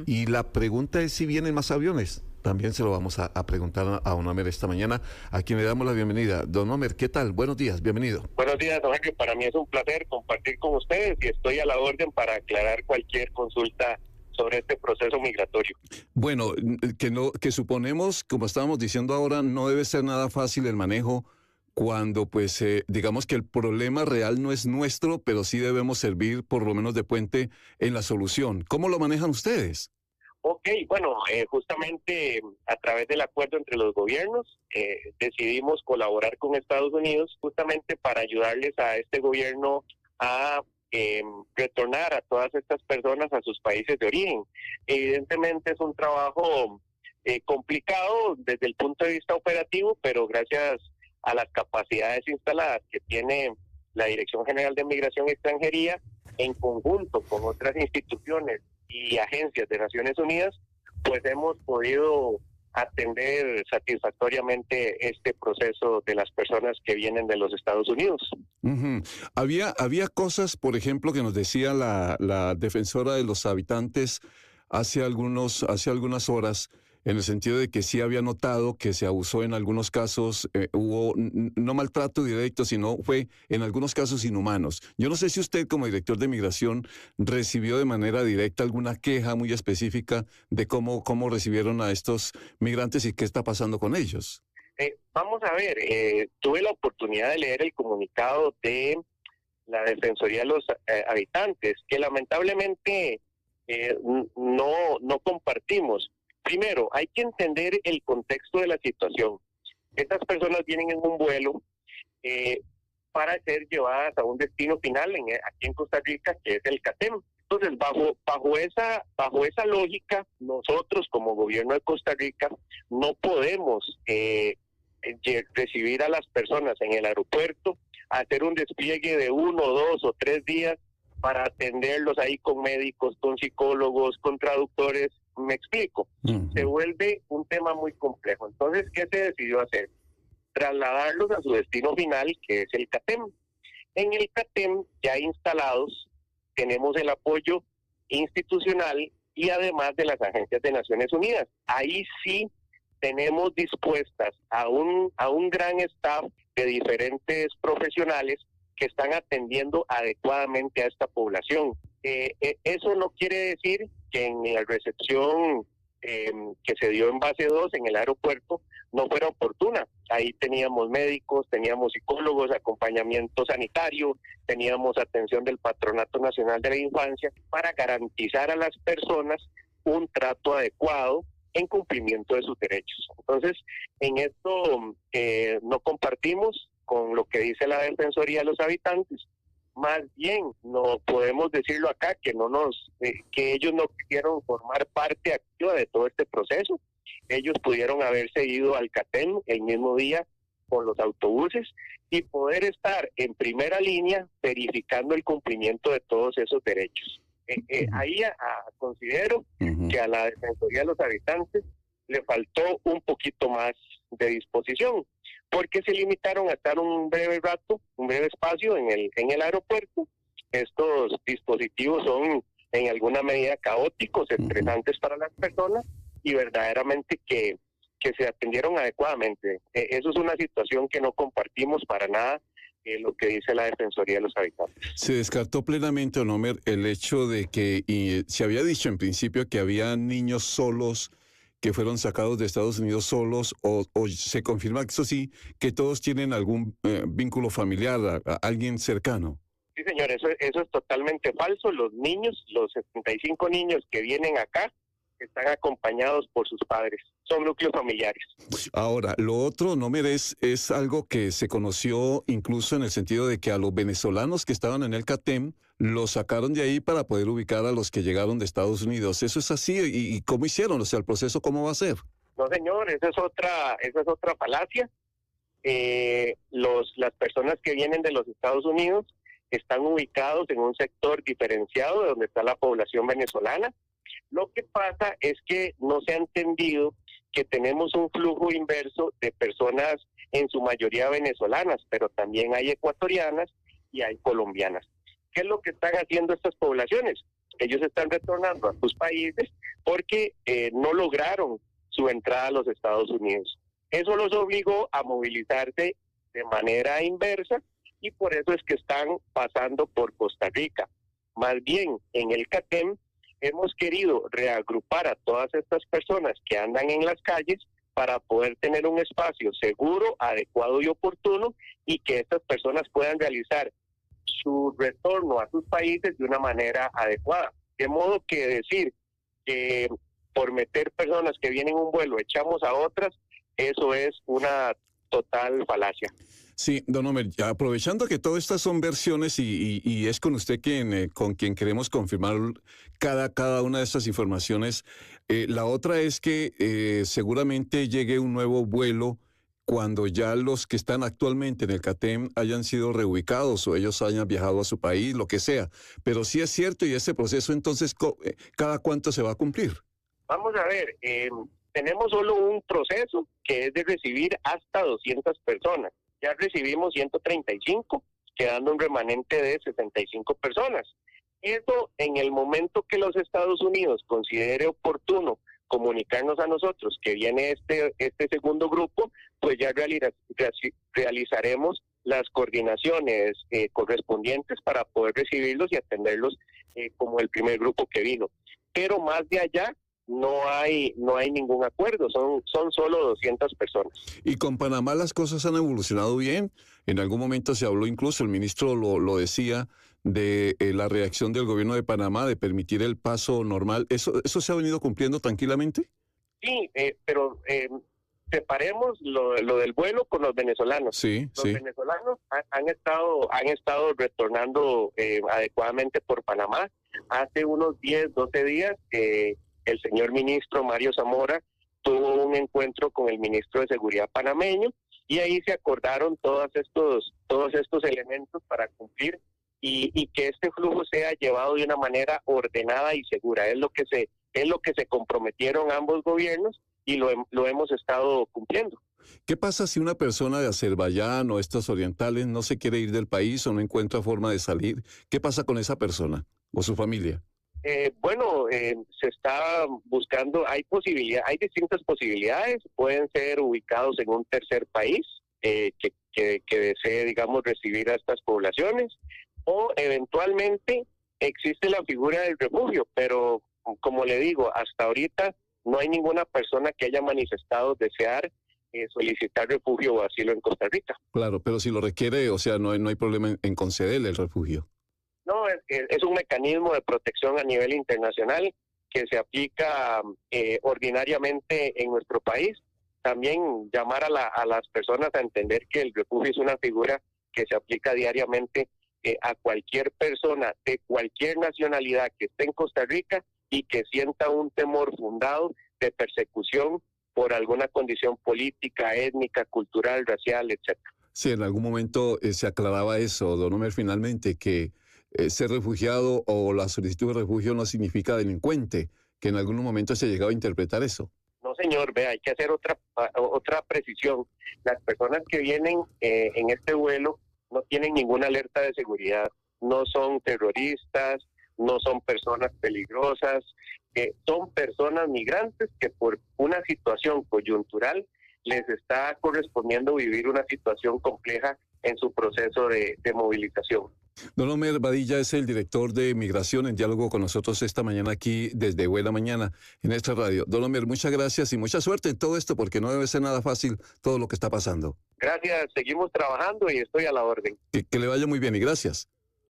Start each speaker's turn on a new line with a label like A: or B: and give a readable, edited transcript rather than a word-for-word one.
A: Y la pregunta es si vienen más aviones. También se lo vamos a preguntar a don Homer esta mañana, a quien le damos la bienvenida. Don Homer, ¿qué tal? Buenos días, bienvenido.
B: Buenos días, don Henry. Para mí es un placer compartir con ustedes y estoy a la orden para aclarar cualquier consulta sobre este proceso migratorio.
A: Bueno, que suponemos, como estábamos diciendo ahora, no debe ser nada fácil el manejo cuando, pues, digamos que el problema real no es nuestro, pero sí debemos servir por lo menos de puente en la solución. ¿Cómo lo manejan ustedes?
B: Ok, bueno, justamente a través del acuerdo entre los gobiernos decidimos colaborar con Estados Unidos justamente para ayudarles a este gobierno a retornar a todas estas personas a sus países de origen. Evidentemente es un trabajo complicado desde el punto de vista operativo, pero gracias a las capacidades instaladas que tiene la Dirección General de Migración y Extranjería, en conjunto con otras instituciones y agencias de Naciones Unidas, pues hemos podido atender satisfactoriamente este proceso de las personas que vienen de los Estados Unidos.
A: Uh-huh. Había cosas, por ejemplo, que nos decía la defensora de los habitantes hace algunas horas, en el sentido de que sí había notado que se abusó en algunos casos, hubo no maltrato directo, sino fue en algunos casos inhumanos. Yo no sé si usted como director de migración recibió de manera directa alguna queja muy específica de cómo recibieron a estos migrantes y qué está pasando con ellos.
B: Vamos a ver, tuve la oportunidad de leer el comunicado de la Defensoría de los Habitantes, que lamentablemente no compartimos. Primero, hay que entender el contexto de la situación. Estas personas vienen en un vuelo para ser llevadas a un destino final aquí en Costa Rica, que es el CATEM. Entonces, bajo esa lógica, nosotros como gobierno de Costa Rica no podemos recibir a las personas en el aeropuerto, hacer un despliegue de 1, 2 o 3 días para atenderlos ahí con médicos, con psicólogos, con traductores. Me explico. Uh-huh. Se vuelve un tema muy complejo. Entonces, ¿qué se decidió hacer? Trasladarlos a su destino final, que es el CATEM. En el CATEM, ya instalados, tenemos el apoyo institucional y además de las agencias de Naciones Unidas. Ahí sí tenemos dispuestas a un gran staff de diferentes profesionales que están atendiendo adecuadamente a esta población. Eso no quiere decir que en la recepción que se dio en base 2 en el aeropuerto no fuera oportuna. Ahí teníamos médicos, teníamos psicólogos, acompañamiento sanitario, teníamos atención del Patronato Nacional de la Infancia para garantizar a las personas un trato adecuado en cumplimiento de sus derechos. Entonces, en esto no compartimos con lo que dice la Defensoría de los Habitantes. Más bien, no podemos decirlo acá, que ellos no quisieron formar parte activa de todo este proceso. Ellos pudieron haberse ido al CATEM el mismo día con los autobuses y poder estar en primera línea verificando el cumplimiento de todos esos derechos. Ahí considero que a la Defensoría de los Habitantes le faltó un poquito más de disposición, porque se limitaron a estar un breve espacio en el aeropuerto. Estos dispositivos son en alguna medida caóticos, estresantes para las personas y verdaderamente que se atendieron adecuadamente. Eso es una situación que no compartimos para nada, lo que dice la Defensoría de los Habitantes.
A: Se descartó plenamente, don Homer, el hecho de que se había dicho en principio que había niños solos que fueron sacados de Estados Unidos solos, o se confirma que eso sí, que todos tienen algún vínculo familiar, a alguien cercano.
B: Sí, señor, eso es totalmente falso. Los niños, los 75 niños que vienen acá, están acompañados por sus padres. Son núcleos familiares.
A: Ahora, lo otro, Homer, es algo que se conoció incluso en el sentido de que a los venezolanos que estaban en el CATEM los sacaron de ahí para poder ubicar a los que llegaron de Estados Unidos. ¿Eso es así? ¿Y cómo hicieron? O sea, ¿el proceso cómo va a ser?
B: No, señor, esa es otra falacia. Las personas que vienen de los Estados Unidos están ubicados en un sector diferenciado de donde está la población venezolana. Lo que pasa es que no se ha entendido que tenemos un flujo inverso de personas en su mayoría venezolanas, pero también hay ecuatorianas y hay colombianas. ¿Qué es lo que están haciendo estas poblaciones? ellos están retornando a sus países porque no lograron su entrada a los Estados Unidos. Eso los obligó a movilizarse de manera inversa y por eso es que están pasando por Costa Rica. Más bien, en el CATEM hemos querido reagrupar a todas estas personas que andan en las calles para poder tener un espacio seguro, adecuado y oportuno, y que estas personas puedan realizar su retorno a sus países de una manera adecuada. De modo que decir que por meter personas que vienen en un vuelo echamos a otras, eso es una total falacia.
A: Sí, don Homer, aprovechando que todas estas son versiones y es con usted con quien queremos confirmar cada una de estas informaciones, la otra es que seguramente llegue un nuevo vuelo cuando ya los que están actualmente en el CATEM hayan sido reubicados o ellos hayan viajado a su país, lo que sea. Pero sí es cierto, y ese proceso entonces, ¿cada cuánto se va a cumplir?
B: Vamos a ver, tenemos solo un proceso que es de recibir hasta 200 personas. Ya recibimos 135, quedando un remanente de 65 personas. Eso, en el momento que los Estados Unidos considere oportuno comunicarnos a nosotros que viene este segundo grupo, pues ya realizaremos las coordinaciones correspondientes para poder recibirlos y atenderlos como el primer grupo que vino. Pero más de allá no hay ningún acuerdo, son solo 200 personas.
A: Y con Panamá las cosas han evolucionado bien. En algún momento se habló, incluso el ministro lo decía, de la reacción del gobierno de Panamá de permitir el paso normal. ¿Eso se ha venido cumpliendo tranquilamente?
B: Sí, pero separemos lo del vuelo con los venezolanos.
A: Sí,
B: los venezolanos han estado retornando adecuadamente por Panamá. Hace unos 10, 12 días el señor ministro Mario Zamora tuvo un encuentro con el ministro de Seguridad panameño y ahí se acordaron todos estos elementos para cumplir y que este flujo sea llevado de una manera ordenada y segura. Es lo que se comprometieron ambos gobiernos y lo hemos estado cumpliendo.
A: ¿Qué pasa si una persona de Azerbaiyán o estos orientales no se quiere ir del país o no encuentra forma de salir? ¿Qué pasa con esa persona o su familia?
B: Se está buscando, hay distintas posibilidades, pueden ser ubicados en un tercer país que desee, digamos, recibir a estas poblaciones, o eventualmente existe la figura del refugio, pero como le digo, hasta ahorita no hay ninguna persona que haya manifestado desear solicitar refugio o asilo en Costa Rica.
A: Claro, pero si lo requiere, o sea, no hay problema en concederle el refugio.
B: No, es un mecanismo de protección a nivel internacional que se aplica ordinariamente en nuestro país. También llamar a las personas a entender que el refugio es una figura que se aplica diariamente a cualquier persona de cualquier nacionalidad que esté en Costa Rica y que sienta un temor fundado de persecución por alguna condición política, étnica, cultural, racial, etcétera.
A: Sí, en algún momento se aclaraba eso, don Homer, finalmente, que ser refugiado o la solicitud de refugio no significa delincuente, que en algún momento se llegaba a interpretar eso.
B: No, señor, vea, hay que hacer otra precisión. Las personas que vienen en este vuelo no tienen ninguna alerta de seguridad, no son terroristas, no son personas peligrosas, son personas migrantes que por una situación coyuntural les está correspondiendo vivir una situación compleja en su proceso de movilización.
A: Don Homer Badilla es el director de Migración en diálogo con nosotros esta mañana aquí desde Buena Mañana en esta radio. Don Homer, muchas gracias y mucha suerte en todo esto porque no debe ser nada fácil todo lo que está pasando.
B: Gracias, seguimos trabajando y estoy a la orden.
A: Que le vaya muy bien y gracias.